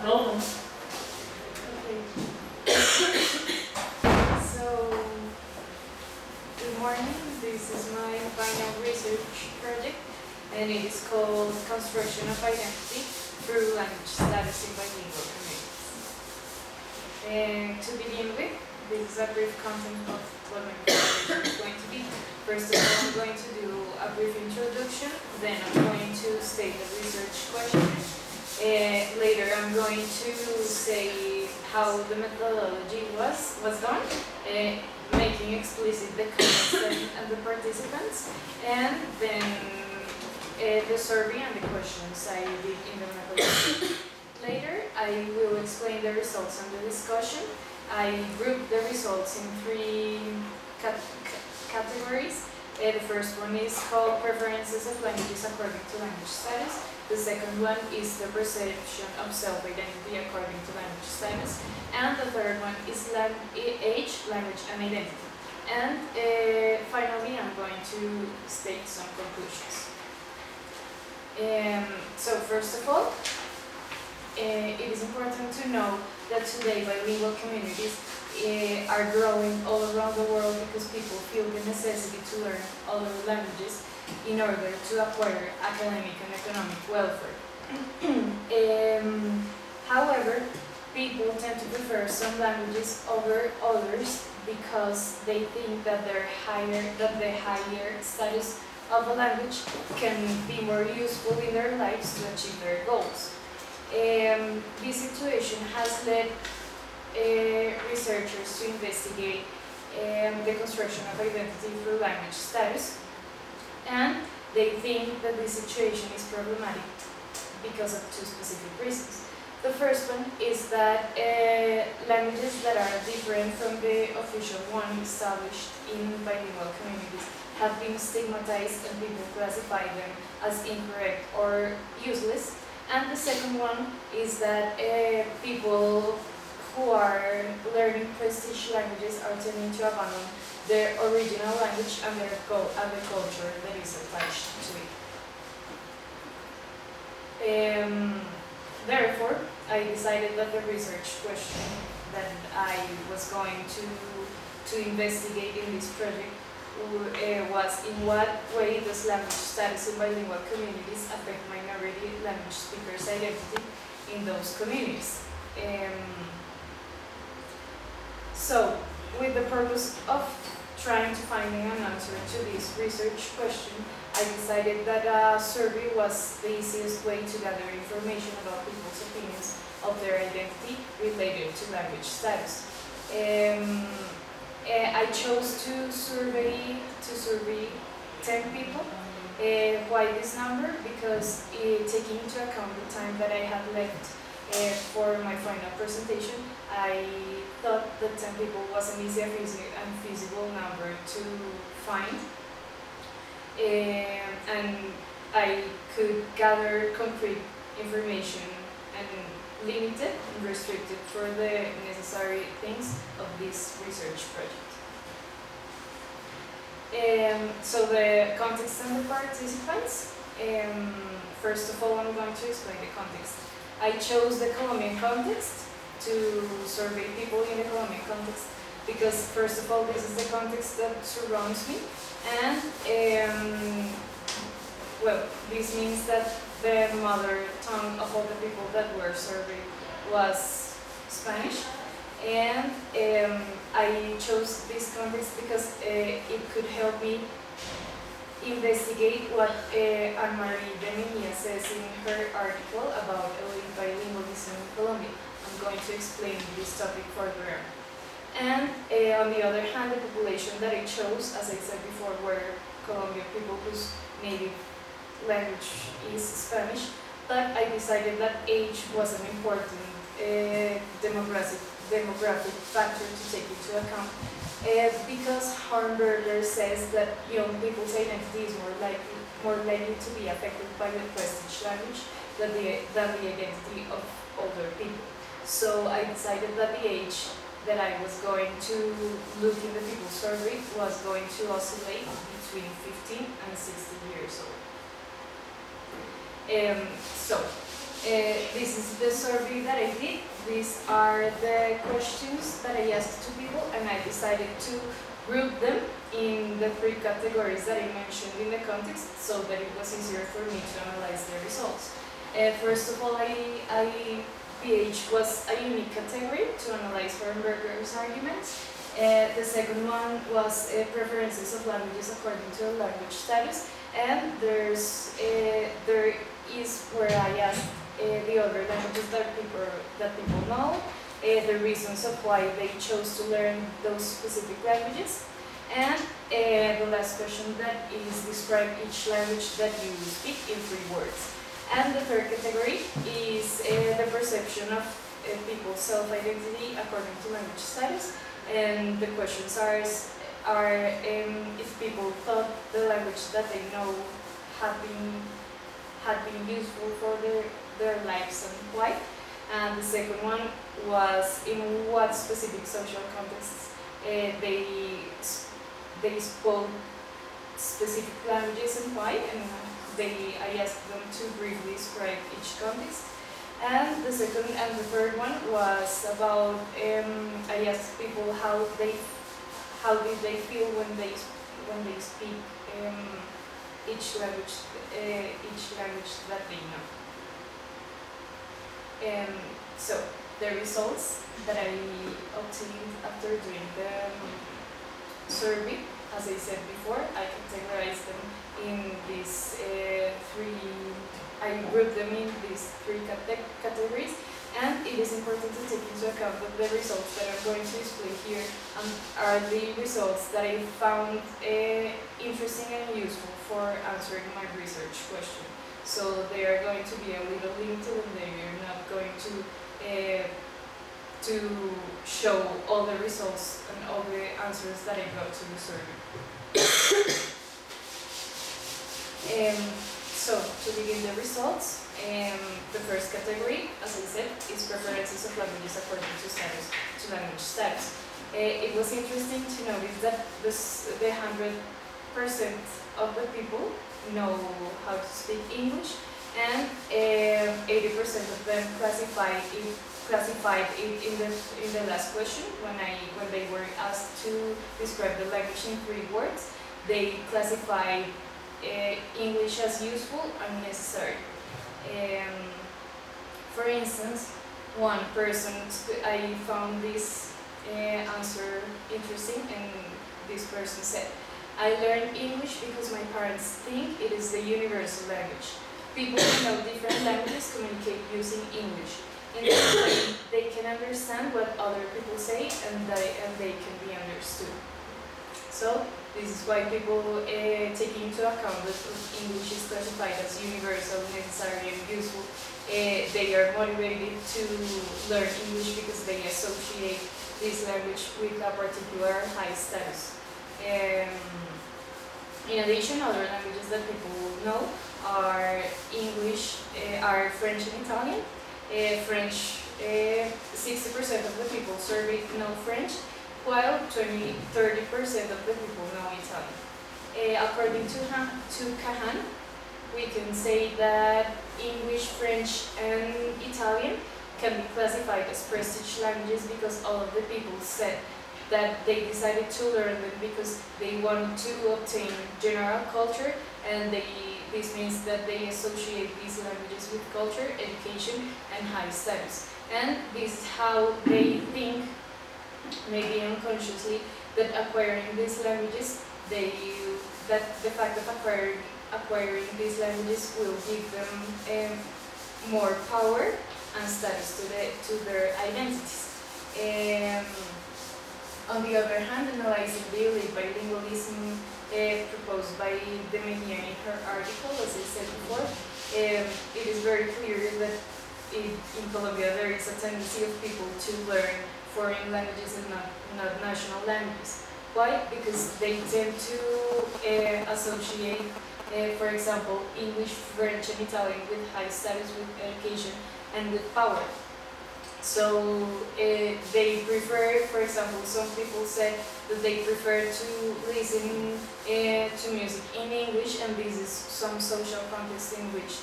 No. Okay. So, good morning. This is my final research project, and it is called Construction of Identity through Language Status in Bilingual Communities. And to begin with, this is a brief content of what my presentation is going to be. First of all, I'm going to do a brief introduction, then I'm going to state the research question. Later, I'm going to say how the methodology was done, making explicit the context and the participants, and then the survey and the questions I did in the methodology. Later, I will explain the results and the discussion. I grouped the results in three categories. The first one is called Preferences of Languages According to Language Status. The second one is the perception of self-identity according to language status. And the third one is age, language, and identity. And finally, I'm going to state some conclusions. So first of all, it is important to know that today bilingual communities are growing all around the world because people feel the necessity to learn other languages in order to acquire academic and economic welfare. However, people tend to prefer some languages over others because they think that the higher status of a language can be more useful in their lives to achieve their goals. This situation has led researchers to investigate the construction of identity through language status, and they think that this situation is problematic because of two specific reasons. The first one is that languages that are different from the official one established in bilingual communities have been stigmatized and people classify them as incorrect or useless. And the second one is that people who are learning prestige languages are tending to abandon their original language and the culture that is attached to it. Therefore, I decided that the research question that I was going to investigate in this project was in what way does language status in bilingual communities affect minority language speakers' identity in those communities. So, with the purpose of trying to find an answer to this research question, I decided that a survey was the easiest way to gather information about people's opinions of their identity related to language status. I chose to survey 10 people. Why this number? Because taking into account the time that I had left for my final presentation, I thought that 10 people was an easy and feasible number to find. And I could gather concrete information and limited and restricted for the necessary things of this research project. So the context and the participants. First of all, I'm going to explain the context. I chose the Colombian context to survey people in the Colombian context because, first of all, this is the context that surrounds me, and well, this means that the mother tongue of all the people that were surveyed was Spanish, and I chose this context because it could help me investigate what Anne-Marie Benignia says in her article about bilingualism in Colombia. I'm going to explain this topic further. And on the other hand, the population that I chose, as I said before, were Colombian people whose native language is Spanish, but I decided that age was an important demographic factor to take into account because Hornberger says that young people's identity is more likely to be affected by the prestige language than the identity of older people. So I decided that the age that I was going to look in the people survey was going to oscillate between 15 and 60 years old. This is the survey that I did. These are the questions that I asked to people, and I decided to group them in the 3 categories that I mentioned in the context, so that it was easier for me to analyze the results. First of all, PH was a unique category to analyze Hornberger's arguments. The second one was preferences of languages according to language status, and there is where I asked the other languages that people know, the reasons of why they chose to learn those specific languages, and the last question that is describe each language that you speak in 3 words. And the third category is the perception of people's self-identity according to language status, and the questions are if people thought the language that they know had been useful for their lives and why. And the second one was in what specific social contexts they spoke specific languages and why, and I asked them to briefly describe each context. And the second and the third one was about I asked people how did they feel when they speak each language that they know. So the results that I obtained after doing the survey, as I said before, I categorized them in these 3. I grouped them in these 3 categories, and it is important to take into account that the results that I'm going to display here are the results that I found interesting and useful for answering my research question. So they are going to be a little limited, and they are not going to show all the results and all the answers that I got to the survey. So, to begin the results, the first category, as I said, is preferences of languages according to language status. It was interesting to notice that the 100% of the people know how to speak English, and 80% of them classified it in the last question when they were asked to describe the language in 3 words. They classified English as useful and necessary. For instance, one person, I found this answer interesting, and this person said, "I learned English because my parents think it is the universal language. People who know different languages communicate using English. In this way, they can understand what other people say, and they can be understood." So this is why people take into account that English is classified as universal, necessary, and useful. They are motivated to learn English because they associate this language with a particular high status. In addition, other languages that people know are English, are French and Italian. French, 60% of the people surveyed know French, while 30% of the people know Italian. According to Kahan, we can say that English, French, and Italian can be classified as prestige languages because all of the people said that they decided to learn them because they wanted to obtain general culture, and this means that they associate these languages with culture, education, and high status. And this is how they think, maybe unconsciously, that acquiring these languages, that the fact of acquiring these languages will give them more power and status to their identities. On the other hand, analyzing the elite bilingualism proposed by De Mejia in her article, as I said before, it is very clear that in Colombia there is a tendency of people to learn foreign languages and not national languages. Why? Because they tend to associate, for example, English, French, and Italian with high status, with education, and with power. So they prefer, for example, some people said that they prefer to listen to music in English, and this is some social context in which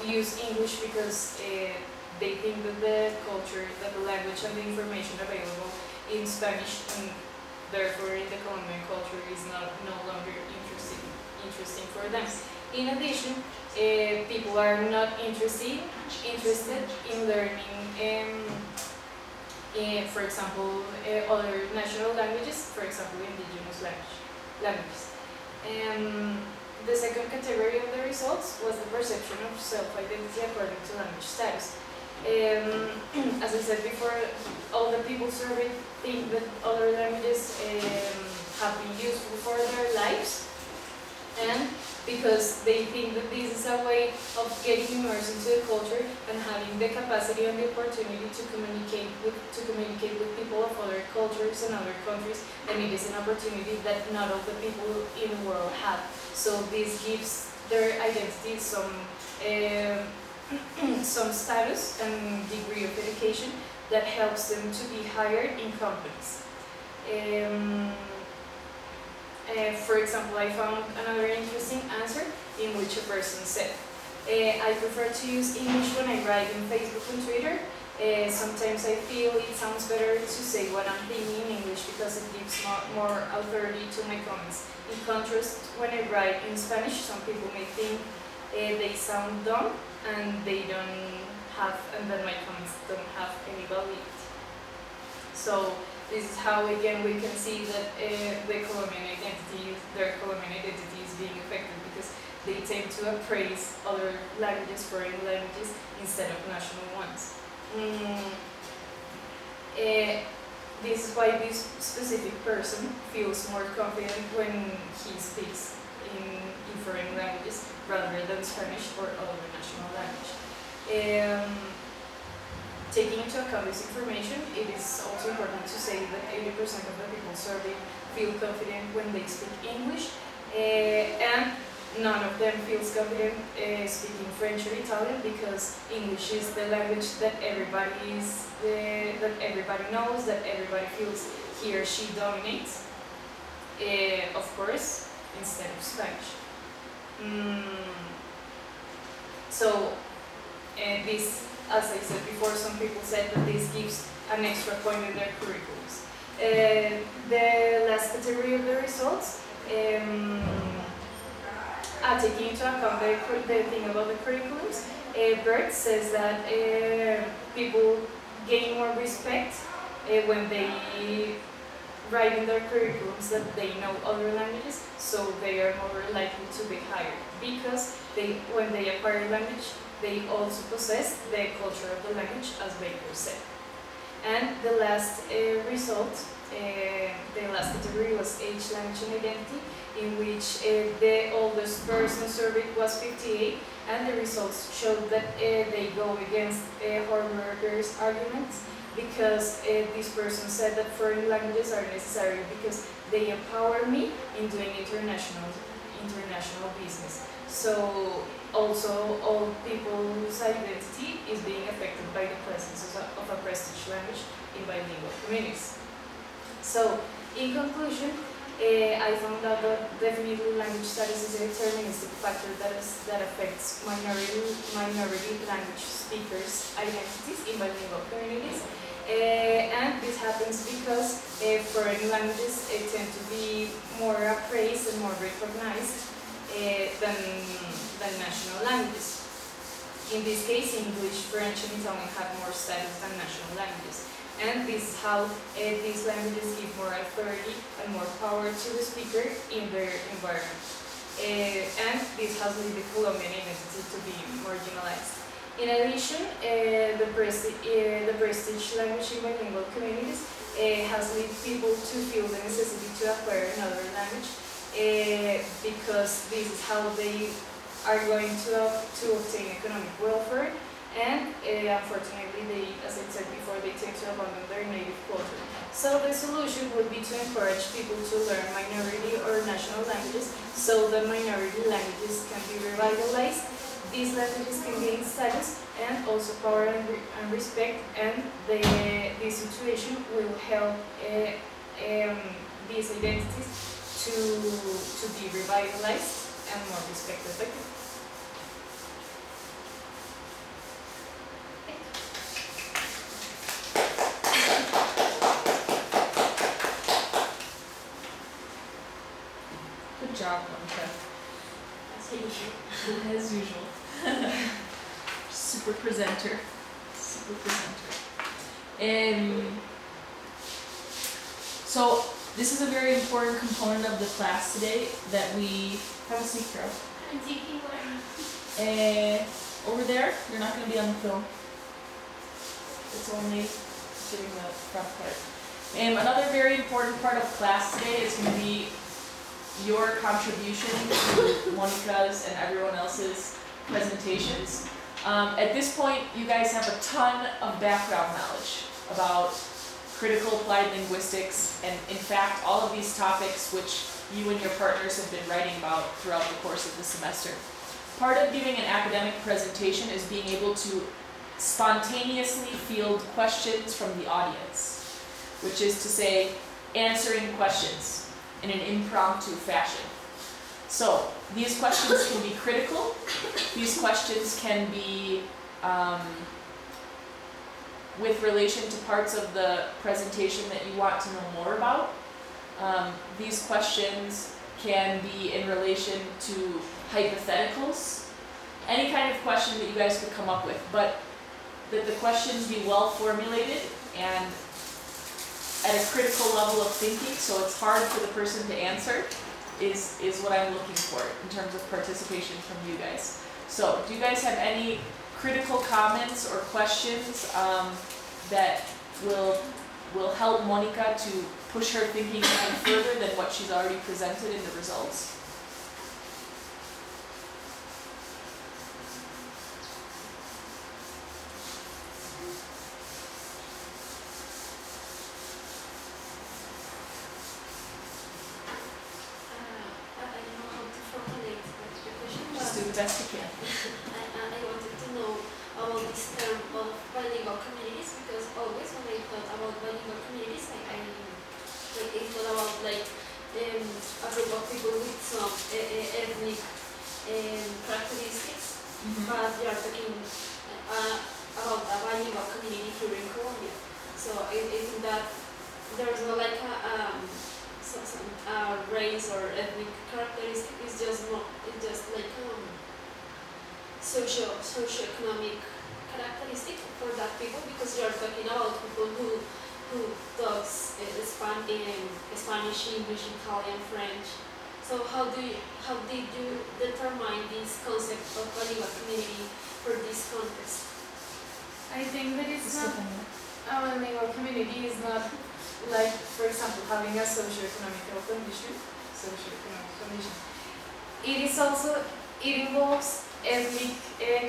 use English because they think that the culture, that the language and the information available in Spanish and therefore in the Colombian culture is no longer interesting for them. In addition, people are not interested in learning, for example, other national languages, for example, indigenous languages. The second category of the results was the perception of self-identity according to language status. As I said before, all the people surveyed think that other languages have been useful for their lives, and because they think that this is a way of getting immersed into the culture and having the capacity and the opportunity to communicate with people of other cultures and other countries, and it is an opportunity that not all the people in the world have. So this gives their identity some status and degree of education that helps them to be hired in companies. For example, I found another interesting answer in which a person said, I prefer to use English when I write on Facebook and Twitter. Sometimes I feel it sounds better to say what I'm thinking in English because it gives more authority to my comments. In contrast, when I write in Spanish, some people may think they sound dumb and that my comments don't have any validity. So this is how, again, we can see that their Colombian identity is being affected because they tend to appraise other languages, foreign languages, instead of national ones. This is why this specific person feels more confident when he speaks in foreign languages rather than Spanish or other national language. Taking into account this information, it is also important to say that 80% of the people surveyed feel confident when they speak English, and none of them feels confident speaking French or Italian because English is the language that everybody knows, that everybody feels he or she dominates, of course, instead of Spanish. So this, as I said before, some people said that this gives an extra point in their curriculums. The last category of the results, taking into account the thing about the curriculums, Bert says that people gain more respect when they write in their curriculums that they know other languages, so they are more likely to be hired because when they acquire language, they also possess the culture of the language, as Baker said. And the last result, the last category was age, language, and identity, in which the oldest person surveyed was 58, and the results showed that they go against Horberger's arguments because this person said that foreign languages are necessary because they empower me in doing international business. So also all people's identity is being affected by the presence of a prestige language in bilingual communities. So in conclusion, I found out that definitely language status is a deterministic factor that affects minority language speakers' identities in bilingual communities. And this happens because foreign languages tend to be more appraised and more recognized than national languages. In this case, English, French, and Italian have more status than national languages. And this is how these languages give more authority and more power to the speaker in their environment. And this has led the Colombian identity to be marginalized. In addition, the prestige language in bilingual communities has led people to feel the necessity to acquire another language because this is how they are going to obtain economic welfare, and unfortunately, as I said before, they tend to abandon their native culture. So the solution would be to encourage people to learn minority or national languages so the minority languages can be revitalized. These languages can gain status and also power and respect, and this situation will help these identities to be revitalized and more respected by people. Good job, Monica. Thank you. As usual. Super presenter. Super presenter. So this is a very important component of the class today that we have a seat, Carol. I'm taking one. Over there, you're not going to be on the film. It's only doing the front part. Another very important part of class today is going to be your contribution to Monica's and everyone else's presentations. At this point, you guys have a ton of background knowledge about critical applied linguistics, and in fact, all of these topics which you and your partners have been writing about throughout the course of the semester. Part of giving an academic presentation is being able to spontaneously field questions from the audience, which is to say, answering questions in an impromptu fashion. So, these questions can be critical, these questions can be with relation to parts of the presentation that you want to know more about. These questions can be in relation to hypotheticals, any kind of question that you guys could come up with, but that the questions be well formulated and at a critical level of thinking, so it's hard for the person to answer, is what I'm looking for in terms of participation from you guys. So, do you guys have any critical comments or questions that will help Monica to push her thinking even further than what she's already presented in the results? Best you can. I wanted to know about this term of bilingual communities, because always when I thought about bilingual communities, I thought about like a group of people with some ethnic characteristics, but they are talking about a bilingual community here in Colombia. So I think that there's no like a race or ethnic characteristic. It's just like socio-economic characteristic for that people, because you are talking about people who talks Spanish, English, Italian, French. So how did you determine this concept of bilingual community for this context? I think that it's not a bilingual community is not like, for example, having a socio-economic condition. It involves ethnic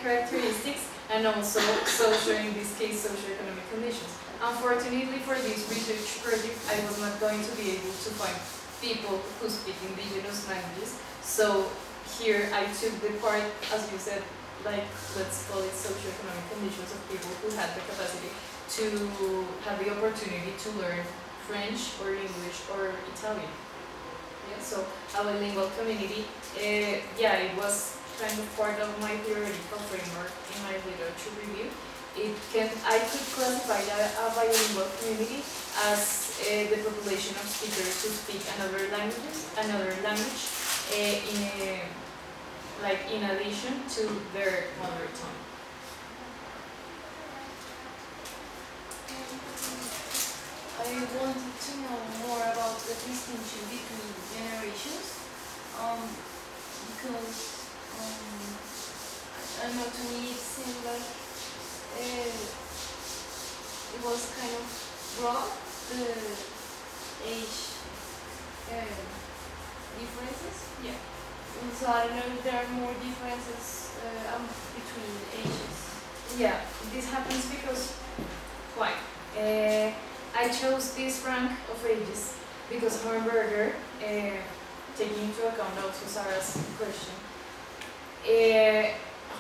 characteristics and also social, in this case, socio-economic conditions. Unfortunately for this research project, I was not going to be able to find people who speak indigenous languages. So here I took the part, as you said, like, let's call it socio-economic conditions of people who had the capacity to have the opportunity to learn French or English or Italian. Yeah, so a bilingual community, it was kind of part of my theoretical framework in my literature review. I could classify a bilingual community as the population of speakers who speak another language, in addition to their mother tongue. I wanted to know more about the distinction between generations, because I don't know, to me it seemed like it was kind of broad, the age differences. Yeah. And so I don't know if there are more differences between ages. Yeah, this happens because, why? I chose this rank of ages because Hornberger, taking into account also Sarah's question,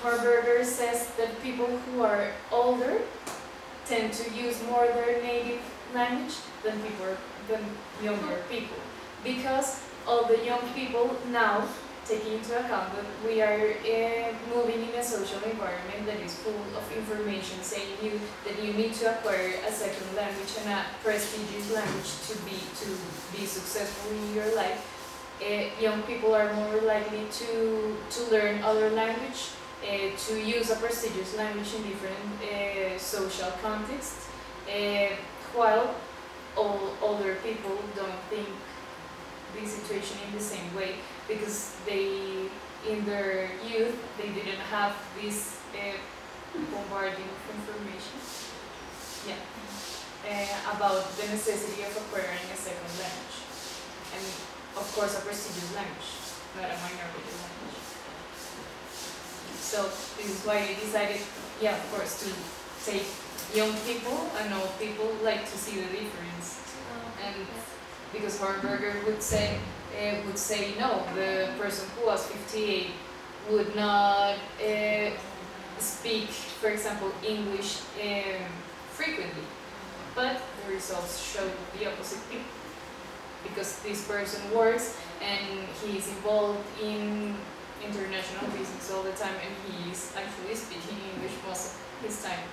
Hornberger says that people who are older tend to use more their native language than younger people, because all the young people now, taking into account that we are moving in a social environment that is full of information saying that you need to acquire a second language and a prestigious language to be successful in your life, young people are more likely to learn other language, to use a prestigious language in different social contexts, while all older people don't think the situation in the same way because they, in their youth, they didn't have this bombarding of information. Yeah. About the necessity of acquiring a second language. And of course a prestigious language, not a minority language. So this is why I decided, yeah, of course, to take young people and old people like to see the difference. And because Hornberger would say no, the person who was 58 would not speak, for example, English frequently, but the results showed the opposite thing. Because this person works and he is involved in international business all the time and he is actually speaking English most of his time.